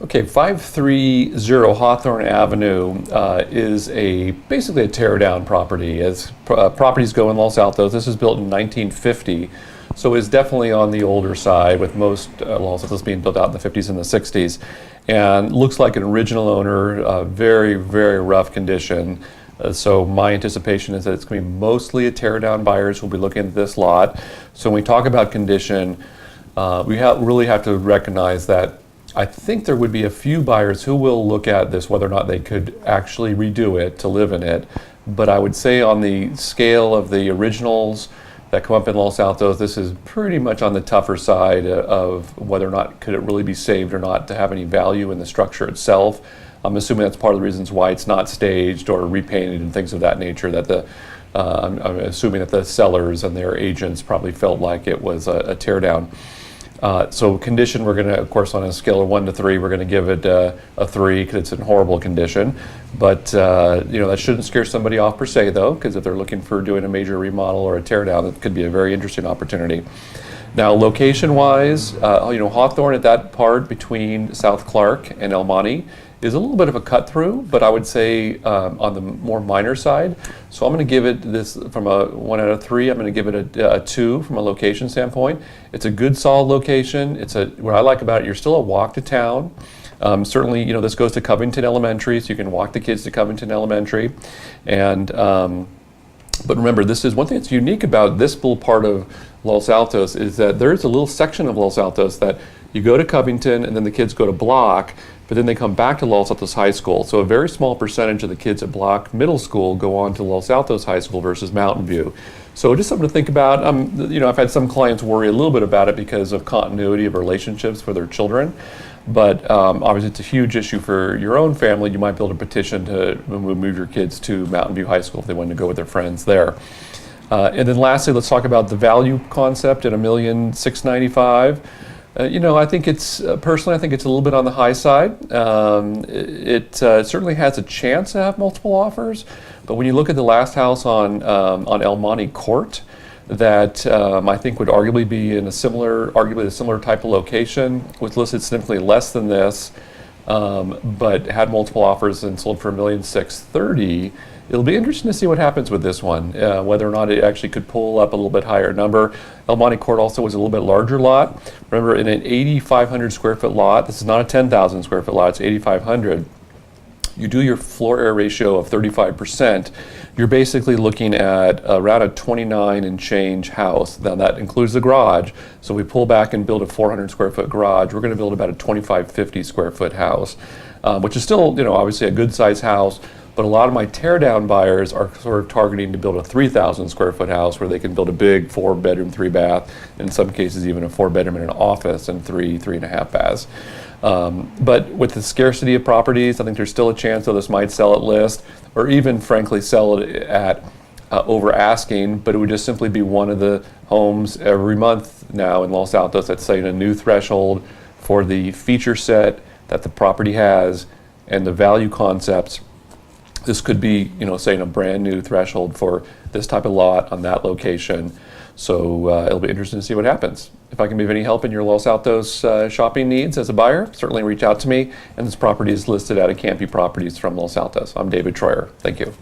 Okay, 530 Hawthorne Avenue is basically a tear-down property. As properties go in Los Altos, this is built in 1950, so it's definitely on the older side, with most Los Altos being built out in the 50s and the 60s. And looks like an original owner, very, very rough condition. So my anticipation is that it's going to be mostly a tear-down buyers who will be looking at this lot. So when we talk about condition, we really have to recognize that I think there would be a few buyers who will look at this, whether or not they could actually redo it to live in it. But I would say on the scale of the originals that come up in Los Altos, this is pretty much on the tougher side of whether or not could it really be saved or not to have any value in the structure itself. I'm assuming that's part of the reasons why it's not staged or repainted and things of that nature, that I'm assuming that the sellers and their agents probably felt like it was a teardown. So condition, we're going to, of course, on a scale of 1 to 3, we're going to give it a 3 because it's in horrible condition. But that shouldn't scare somebody off per se, though, because if they're looking for doing a major remodel or a teardown, it could be a very interesting opportunity. Now, location-wise, Hawthorne at that part between South Clark and El Monte is a little bit of a cut through, but I would say on the more minor side. So I'm going to give it this from a 1 out of 3. I'm going to give it a 2 from a location standpoint. It's a good, solid location. What I like about it, you're still a walk to town. Certainly, this goes to Covington Elementary, so you can walk the kids to Covington Elementary. And but remember, this is one thing that's unique about this little part of Los Altos is that there's a little section of Los Altos that you go to Covington and then the kids go to Block, but then they come back to Los Altos High School. So a very small percentage of the kids at Block Middle School go on to Los Altos High School versus Mountain View. So just something to think about. I've had some clients worry a little bit about it because of continuity of relationships for their children. But obviously it's a huge issue for your own family. You might build a petition to move your kids to Mountain View High School if they wanted to go with their friends there. And then lastly, let's talk about the value concept at $1,695,000. I think personally, I think it's a little bit on the high side. It certainly has a chance to have multiple offers, but when you look at the last house on El Monte Court, that I think would arguably be in a similar type of location, was listed significantly less than this, but had multiple offers and sold for $1,630,000. It'll be interesting to see what happens with this one, whether or not it actually could pull up a little bit higher number. El Monte Court also was a little bit larger lot. Remember, in an 8,500 square foot lot, this is not a 10,000 square foot lot, it's 8,500. You do your floor area ratio of 35%, you're basically looking at around a 29 and change house. Now that includes the garage. So we pull back and build a 400 square foot garage. We're going to build about a 2,550 square foot house, which is still, obviously a good size house. But a lot of my teardown buyers are sort of targeting to build a 3,000 square foot house where they can build a big 4-bedroom, 3-bath, in some cases even a 4-bedroom and an office and 3.5 baths. But with the scarcity of properties, I think there's still a chance that this might sell at list, or even frankly sell it at over asking, but it would just simply be one of the homes every month now in Los Altos that's setting a new threshold for the feature set that the property has and the value concepts. This could be, saying a brand new threshold for this type of lot on that location. So it'll be interesting to see what happens. If I can be of any help in your Los Altos shopping needs as a buyer, certainly reach out to me. And this property is listed at Campy Properties from Los Altos. I'm David Troyer. Thank you.